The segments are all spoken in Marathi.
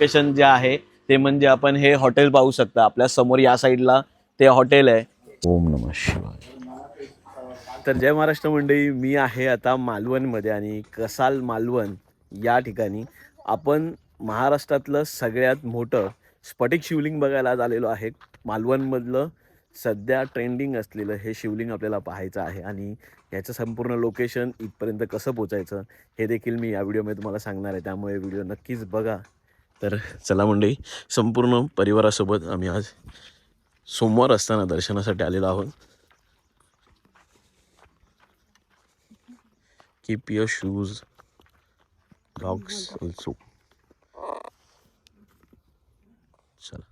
लोकेशन जे आहे ते म्हणजे आपण हे हॉटेल पाहू शकता. आपल्या समोर या साईडला ते हॉटेल आहे. ओम नमः शिवाय. तर जय महाराष्ट्र मंडळी, मी आहे आता मालवणमध्ये आणि कसाल मालवण या ठिकाणी आपण महाराष्ट्रातलं सगळ्यात मोठं स्फटिक शिवलिंग बघायला आलेलो आहे. मालवणमधलं सध्या ट्रेंडिंग असलेलं हे शिवलिंग आपल्याला पाहायचं आहे आणि याचं संपूर्ण लोकेशन इथपर्यंत कसं पोचायचं हे देखील मी या व्हिडिओमध्ये तुम्हाला सांगणार आहे, त्यामुळे व्हिडिओ नक्कीच बघा. तर चला मंडळी, संपूर्ण परिवारासोबत आम्ही आज सोमवार असताना दर्शनासाठी आलेलो आहोत. Keep your shoes, dogs also. चला.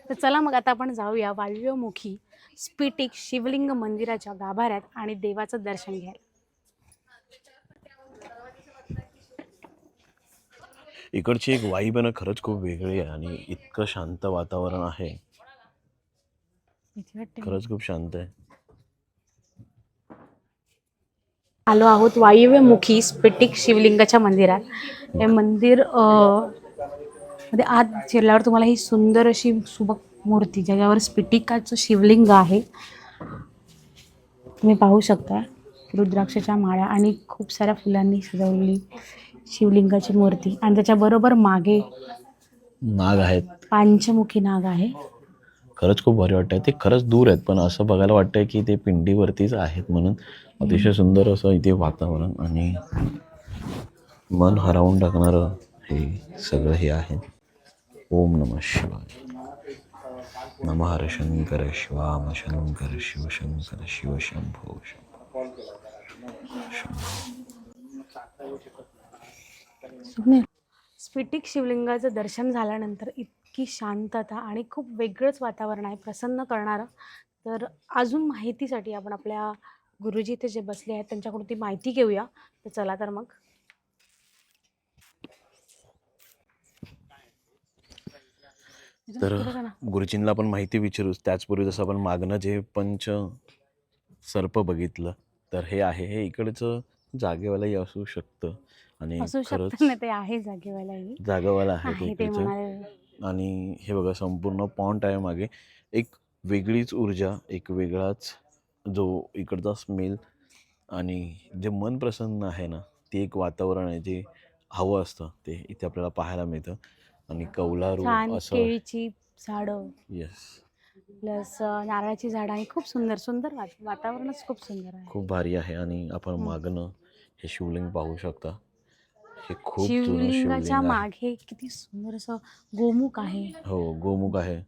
तर चला मग आता आपण जाऊया वाल्यमुखी स्फटिक शिवलिंग मंदिराच्या गाभाऱ्यात आणि देवाचं दर्शन घ्यायला. इकडची एक वाईब आहे ना, खरंच खूप वेगळी आहे आणि इतकं शांत वातावरण आहे. खरंच खूप शांत आहे. आलो आहोत वायव्यमुखी स्फटिक शिवलिंगाच्या मंदिरात. हे मंदिर मध्ये आत शिरल्यावर तुम्हाला ही सुंदर अशी सुबक मूर्ती ज्याच्यावर स्फटिकाचं शिवलिंग आहे तुम्ही पाहू शकता. रुद्राक्षाच्या माळा आणि खूप साऱ्या फुलांनी सजवलेली शिवलिंगाची मूर्ती आणि त्याच्या बरोबर मागे नाग आहेत, पंचमुखी नाग आहे. खरंच खूप भारी वाटतंय. ते खरंच दूर आहेत पण असं बघायला वाटतंय की ते पिंडीवरतीच आहेत म्हणून. अतिशय सुंदर असं इथे वातावरण आणि मन हरवून टाकणारं हे सगळं हे आहे. ओम नमः शिवाय. नमः हर शंकर शिवाम शंकर शिव शंकर शिव शंभो स्फटिक शिवलिंगाचं दर्शन झाल्यानंतर इतकी शांतता आणि खूप वेगळंच वातावरण आहे, प्रसन्न करणारं. तर अजून माहितीसाठी आपण आपल्या गुरुजी इथे जे बसले आहेत त्यांच्याकडून ती माहिती घेऊया. तर चला तर मग. तर गुरुजींना आपण माहिती विचारूच. त्याचपूर्वी जसं आपण मागणं जे पंच सर्प बघितलं तर हे आहे, हे इकडचं जागेवालाही असू शकतं आणि असू खरंच शकतं ना, ते आहे जागेवालाही जागेवाला आहे ते आहे ते इकडचं. म्हणाले. आणि हे बघा संपूर्ण पॉइंट आहे मागे. एक वेगळीच ऊर्जा, एक वेगळाच जो इकडचा स्मेल आणि जे मन प्रसन्न आहे ना, ते एक वातावरण आहे जे हवं असतं ते इथे आपल्याला पाहायला मिळतं. आणि कौलारू छान असं. केळीची झाडं, येस, प्लस नारळाची झाडं आणि खूप सुंदर सुंदर वातावरणच खूप सुंदर आहे. खूप भारी आहे. आणि आपण मागणं हे शिवलिंग पाहू शकता. हे खूप जुनं शिवलिंगाच्या शिवलिंग आहे. मागे किती सुंदर असं गोमुख आहे. हो, गोमुख आहे.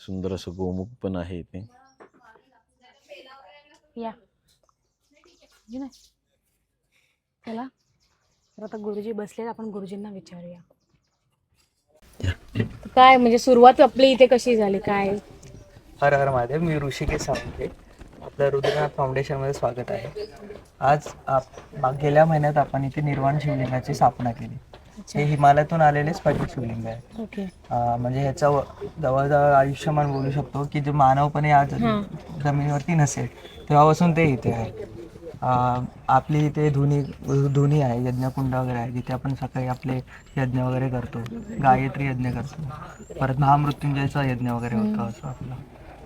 सुंदर असं गोमुख पण आहे इथे. या चला तर आता गुरुजी बसले, आपण गुरुजींना विचारूया. काय म्हणजे सुरुवात आपली इथे कशी झाली काय? हर हर महादेव. मी ऋषिकेश सावंते. आपलं रुद्रनाथ फाउंडेशनमध्ये स्वागत आहे. आज गेल्या महिन्यात आपण इथे निर्वाण शिवलिंगाची स्थापना केली. हे हिमालयातून आलेले स्फटिक शिवलिंग आहे. ओके. म्हणजे ह्याचं जवळजवळ आयुष्यमान बोलू शकतो की जे मानवपणे आज जमिनीवरती नसेल तेव्हापासून ते इथे आहे. आपली इथे धुनी आहे, यज्ञकुंड वगैरे आहे जिथे आपण सकाळी आपले यज्ञ वगैरे करतो, गायत्री यज्ञ करतो, परत महामृत्युंजयचा यज्ञ वगैरे होतो. असं आपलं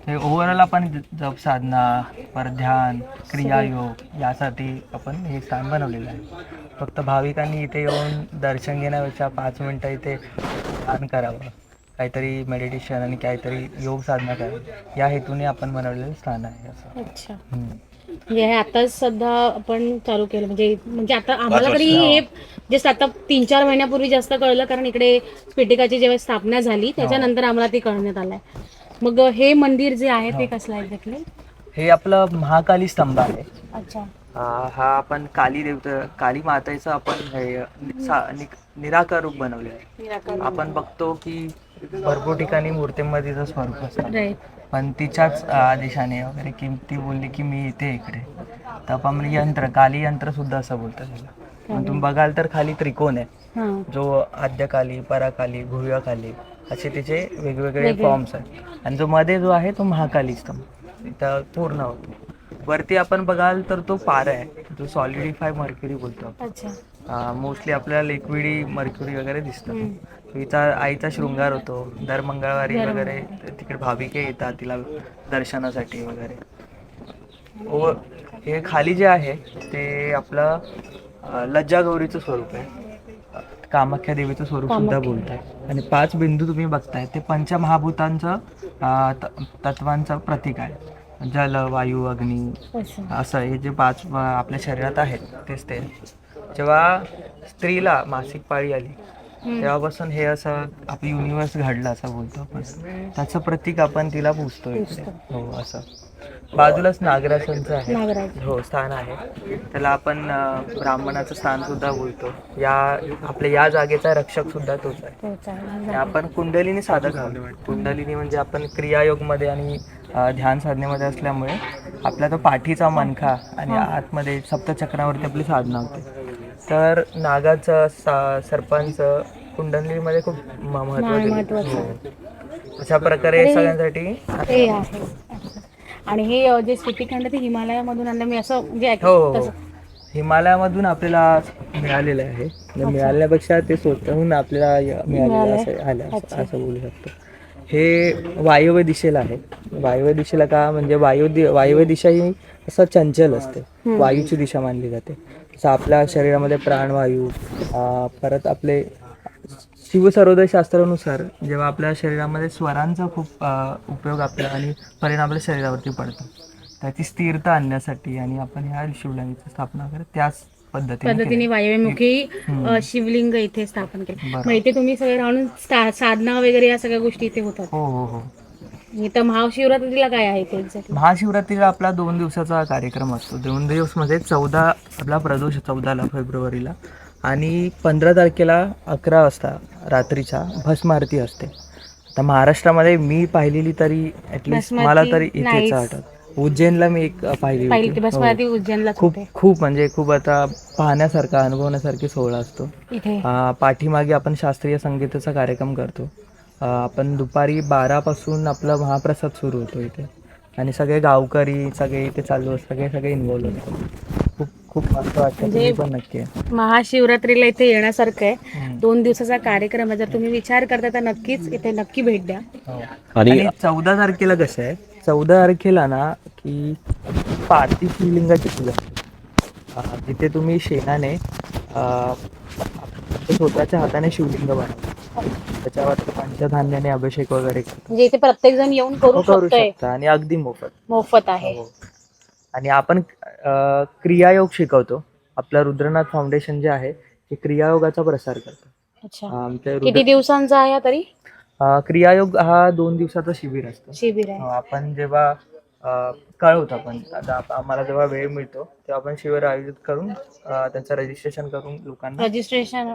ते ओव्हरऑल आपण जप साधना, परत ध्यान, क्रियायोग यासाठी आपण हे स्थान बनवलेलं आहे. फक्त भाविकांनी इथे येऊन दर्शन घेण्यापेक्षा 5 मिनटं इथे ध्यान करावं, काहीतरी मेडिटेशन आणि काहीतरी योग साधना करावी या हेतूने आपण बनवलेलं स्थान आहे. असं. अच्छा. म्हणजे हे आताच सध्या आपण चालू केलं म्हणजे आता आम्हाला तरी हे जस्ट आता 3-4 महिन्यापूर्वी जास्त कळलं, कारण इकडे स्फटिकाची जेव्हा स्थापना झाली त्याच्यानंतर आम्हाला ते कळण्यात आलंय. मग हे मंदिर जे आहे ते कसलं आहे एक्झॅक्टली? हे आपलं महाकाली स्तंभ आहे. अच्छा. हा आपण काली मातेचं आपण निराकार रूप बनवलेलं आहे. आपण बघतो की भरपूर ठिकाणी मूर्तीमध्ये स्वरूप असतं, पण तिच्याच आदेशाने वगैरे की ती बोलली की मी इकडे तर आपण काली यंत्र सुद्धा असं बोलतात त्याला. पण तुम्ही बघाल तर खाली त्रिकोण आहे, जो आद्यकाली, पराकाली, भुव्यकाली असे तिचे वेगवेगळे फॉर्म्स आहेत. आणि जो मध्ये जो आहे तो महाकाली स्तंभ इथं पूर्ण होतो. वरती आपण बघाल तर तो पारा आहे, जो सॉलिडिफाय मर्क्युरी बोलतो आपण. अच्छा. मोस्टली आपल्याला लिक्विडी मर्क्युरी वगैरे दिसतं. तिचा आईचा शृंगार होतो. दर मंगळवारी वगैरे तिकडे भाविके येतात तिला दर्शनासाठी वगैरे. व हे खाली जे आहे ते आपलं लज्जागौरीचं स्वरूप आहे, कामाख्या देवीचं स्वरूप सुद्धा बोलतात. आणि 5 बिंदू तुम्ही बघताय ते पंचमहाभूतांचं तत्वांचं प्रतीक आहे. जल, वायू, अग्नी असं हे जे 5 आपल्या शरीरात आहेत तेच ते. जेव्हा स्त्रीला मासिक पाळी आली तेव्हापासून हे असं आपलं युनिवर्स घडलं असं बोलतो आपण. त्याचं प्रतीक आपण तिला पूजतोय. हो असं. बाजूलाच नागरासनचं आहे, हो स्थान आहे. त्याला आपण ब्राह्मणाचं स्थान सुद्धा बोलतो. आपल्या या जागेचा रक्षक सुद्धा तोच आहे. आपण कुंडलिनी साधक आहोत. कुंडलिनी म्हणजे आपण क्रियायोग मध्ये आणि ध्यान साधनेमध्ये असल्यामुळे आपला तो पाठीचा मनखा आणि आतमध्ये सप्तचक्रावरती आपली साधना होते. तर नागाचं सर्पांचं कुंडलीमध्ये खूप महत्वाचं. अशा प्रकारे सगळ्यांसाठी हे आहे. आणि हे जे स्फटिकखंड ते हिमालयामधून आणलं मी असं म्हणजे हो, हिमालयामधून आपल्याला मिळालेलं आहे. मिळाल्यापेक्षा ते स्वतःहून आपल्याला मिळालेलं आलं असं बोलू शकतो. हे वायव्य दिशेला आहे. वायव्य दिशेला का म्हणजे वायव्य दिशा ही असं चंचल असते, वायूची दिशा मानली जाते. जसं आपल्या शरीरामध्ये प्राणवायू, परत आपले शिवसर्वोदय शास्त्रानुसार जेव्हा आपल्या शरीरामध्ये स्वरांचा खूप उपयोग आपल्या आणि परिणाम आपल्या शरीरावरती पडतो, त्याची स्थिरता आणण्यासाठी आणि आपण ह्या शिवलिंगाची स्थापना करत त्याच पद्धतीने वायव्यमुखी शिवलिंग इथे स्थापन केले. मग इथे तुम्ही सगळे राहून साधना वगैरे या सगळ्या गोष्टी इथे होतात. हो हो हो. इथं महाशिवरात्रीला काय आहे ते एक्झॅक्टली? महाशिवरात्रीला आपला 2 दिवसाचा कार्यक्रम असतो. 2 दिवस मध्ये 14 आपला प्रदोष 14 फेब्रुवारीला आणि 15 तारखेला 11 वाजता रात्रीच्या भस्म आरती असते. आता महाराष्ट्रामध्ये मी पाहिलेली तरी ऍटलिस्ट मला तरी इथेच आठवत. उज्जैनला मी एक पाहिली होती. भस्म आरती उज्जैनला खूप म्हणजे खूप आता पाहण्यासारखा अनुभवण्यासारखी सोहळा असतो. पाठीमागे आपण शास्त्रीय संगीताचा कार्यक्रम करतो. आपण दुपारी 12 पासून आपला महाप्रसाद सुरू होतो इथे आणि सगळे गावकरी सगळे इथे चालू असतात, सगळे इन्व्हॉल्व असतात. खूप मस्त वाटतं. तुम्ही पण नक्की महाशिवरात्रीला इथे येण्यासारखं आहे. 2 दिवसाचा कार्यक्रम आहे. जर तुम्ही विचार करता तर नक्कीच इथे नक्की भेट द्या. आणि 14 तारखेला कसं आहे, 14 तारखेला ना की पार्थिव शिवलिंगाची पूजा असते. तिथे तुम्ही शेणाने स्वतःच्या हाताने शिवलिंग बनवता, त्याच्यावर पंचधान्याने अभिषेक वगैरे म्हणजे इथे प्रत्येक जण येऊन करू शकता आणि अगदी मोफत आहे. आणि आपण क्रियायोग शिकवतो. आपलं रुद्रनाथ फाउंडेशन जे आहे ते क्रियायोगाचा प्रसार करतो. किती दिवसांचा आहे तरी? क्रियायोग हा 2 दिवसाचा शिबिर आहे. आपण जेव्हा कळवतो आपण आता आम्हाला जेव्हा वेळ मिळतो तेव्हा आपण शिबिर आयोजित करून त्यांचं रजिस्ट्रेशन करून लोकांना रजिस्ट्रेशन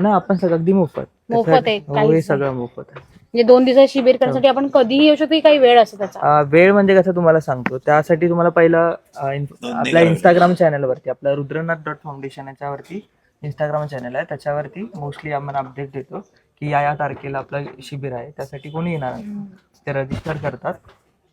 ना आपण सगळं अगदी मोफत आहे. सगळं मोफत आहे. म्हणजे 2 दिवसाचं शिबिर करण्यासाठी आपण कधीही येऊ शकतो. काही वेळ असतो त्याचा? वेळ म्हणजे कसं तुम्हाला सांगतो. त्यासाठी तुम्हाला पहिलं आपल्या इंस्टाग्राम चॅनलवरती आपलं रुद्रनाथ.फाउंडेशन याच्यावरती इंस्टाग्राम चॅनल आहे, त्याच्यावरती मोस्टली आपण अपडेट देतो की या तारखेला आपलं शिबिर आहे. त्यासाठी कोणी येणार ते रजिस्टर करतात,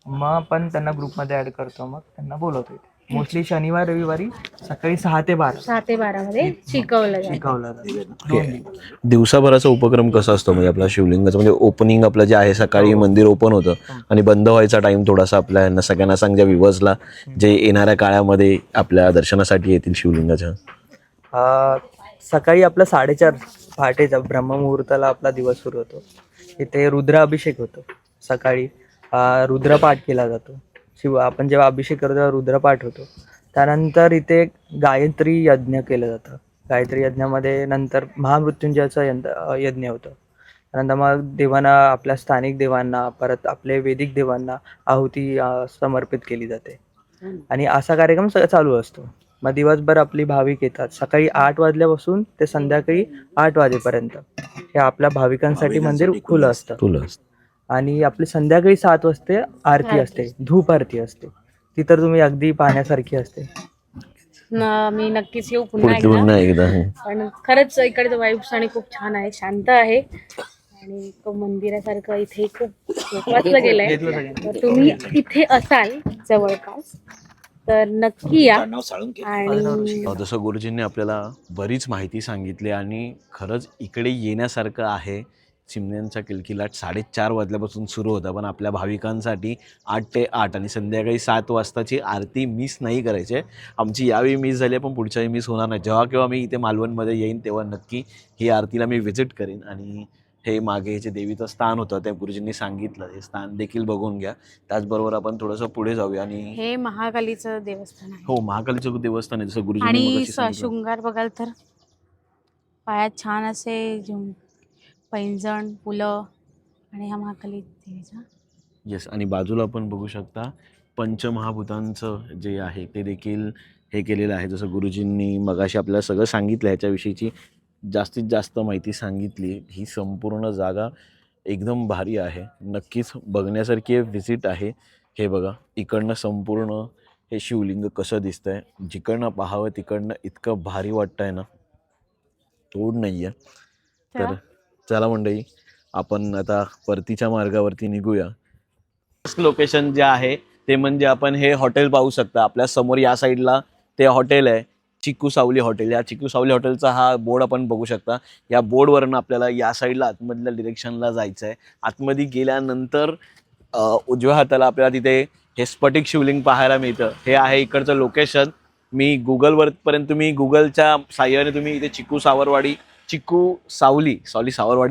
मग आपण त्यांना ग्रुपमध्ये ऍड करतो, मग त्यांना बोलवतो. मोस्टली शनिवार रविवारी सकाळी 6 ते 12 मध्ये शिकवलं जातं. दिवसाभराचा उपक्रम कसा असतो म्हणजे आपला शिवलिंगाचं म्हणजे ओपनिंग आपलं जे आहे सकाळी मंदिर ओपन होतं आणि बंद व्हायचा टाइम थोडासा आपल्या यांना सगळ्यांना सांग व्ह्युअर्सला जे येणाऱ्या काळामध्ये आपल्या दर्शनासाठी येतील शिवलिंगाच्या. सकाळी आपला 4:30 पहाटेचा ब्रह्ममुहूर्ताला आपला दिवस सुरू होतो. इथे रुद्राभिषेक होतो. सकाळी रुद्रपाठ केला जातो. आपण जेव्हा अभिषेक करतो तेव्हा रुद्रपाठ होतो. त्यानंतर इथे गायत्री यज्ञ केलं जातं. गायत्री यज्ञामध्ये नंतर महामृत्युंजयाचा यज्ञ होतं. त्यानंतर मग देवांना, आपल्या स्थानिक देवांना, परत आपले वैदिक देवांना आहुती समर्पित केली जाते आणि असा कार्यक्रम चालू असतो. मग दिवसभर आपली भाविक येतात. सकाळी 8 वाजल्यापासून ते संध्याकाळी 8 वाजेपर्यंत हे आपल्या भाविकांसाठी मंदिर खुलं असतं. आणि आपली संध्याकाळी 7 वाजता आरती असते, धूप आरती असते. ती तर तुम्ही अगदी पाहण्यासारखी असते. मी नक्कीच येऊ पुन्हा एकदा. पण खरंच इकडे वाईब्स आणि खूप छान आहे, शांत आहे. आणि एक मंदिरासारखं इथे खूप वाचलं गेलंय. तर तुम्ही इथे असाल जवळपास तर नक्की या. आणि जसं गुरुजींनी आपल्याला बरीच माहिती सांगितली आणि खरंच इकडे येण्यासारखं आहे. चिमण्यांचा किलकिलाट 4:30 वाजल्यापासून सुरू होता, पण आपल्या भाविकांसाठी 8 ते 8 आणि संध्याकाळी 7 वाजताची आरती मिस नाही करायची आहे. आमची यावेळी मिस झाली आहे, पण पुढच्या वेळी मिस होणार नाही. जेव्हा केव्हा मी इथे मालवणमध्ये येईन तेव्हा नक्की ही आरतीला मी व्हिजिट करेन. आणि हे मागे जे देवीचं स्थान होतं ते गुरुजींनी सांगितलं, हे स्थान देखील बघून घ्या. त्याचबरोबर आपण थोडंसं पुढे जाऊया. आणि हे महाकालीचं देवस्थान आहे. हो, महाकालीचं देवस्थान आहे जसं गुरुजींनी आणि मगाशी सांगितलं. शृंगार बघाल तर पायात छान असे पैंजण फुलं आणि हा महाकाली देवीचा. येस, आणि बाजूला आपण बघू शकता पंचमहाभूतांचं जे आहे ते देखील हे केलेलं आहे. जसं गुरुजींनी मगाशी आपल्याला सगळं सांगितलं, ह्याच्याविषयीची जास्तीत जास्त माहिती सांगितली. ही संपूर्ण जागा एकदम भारी आहे, नक्कीच बघण्यासारखी व्हिजिट आहे. हे बघा, इकडनं संपूर्ण हे शिवलिंग कसं दिसतंय, जिकडनं पाहावं तिकडनं इतकं भारी वाटतंय ना, तोड नाही आहे. तर चला मंडळी, आपण आता परतीच्या मार्गावरती निघूया. लोकेशन जे आहे ते म्हणजे आपण हे हॉटेल पाहू शकता. आपल्या समोर या साईडला ते हॉटेल आहे, चिकू सावली हॉटेल. या चिकू सावली हॉटेलचा हा बोर्ड आपण बघू शकता. या बोर्डवरनं आपल्याला या साईडला आतमधल्या डिरेक्शनला जायचं आहे. आतमध्ये गेल्यानंतर उजव्या हाताला आपल्याला तिथे हे स्फटिक शिवलिंग पाहायला मिळतं. हे आहे इकडचं लोकेशन. मी गुगलवरपर्यंत, तुम्ही गुगलच्या साह्याने तुम्ही इथे चिकू सावरवाडी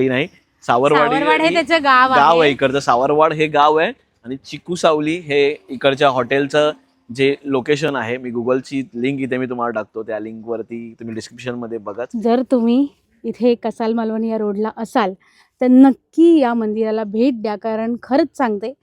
नाही, सावरवाड हे त्याचं गाव आहे इकडचं. सावरवाड हे गाव आहे आणि चिकू सावली हे इकडच्या हॉटेलचं जे लोकेशन आहे. मी गुगलची लिंक इथे मी तुम्हाला टाकतो, त्या लिंकवरती तुम्ही डिस्क्रिप्शनमध्ये बघा. जर तुम्ही इथे कसाल मालवण या रोडला असाल तर नक्की या मंदिराला भेट द्या, कारण खरंच सांगते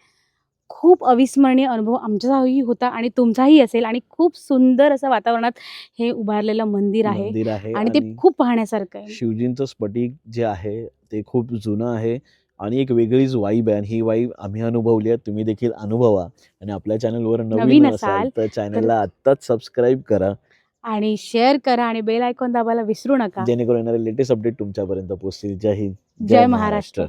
खूप अविस्मरणीय अनुभव आमचाही होता आणि तुमचाही असेल. आणि खूप सुंदर असं वातावरणात हे उभारलेलं मंदिर आहे आणि ते खूप पाहण्यासारखं आहे. शिवजींचं स्फटिक जे आहे ते खूप जुनं आहे आणि एक वेगळीच वाईब आहे. आणि ही वाईब आम्ही अनुभवली आहे, तुम्ही देखील अनुभवा. आणि आपल्या चॅनलवर नवीन असाल तर चॅनलला आत्ताच सबस्क्राईब करा आणि शेअर करा आणि बेल आयकॉन दाबायला विसरू नका, जेणेकरून येणारे लेटेस्ट अपडेट तुमच्यापर्यंत पोहोचतील. जय हिंद, जय महाराष्ट्र.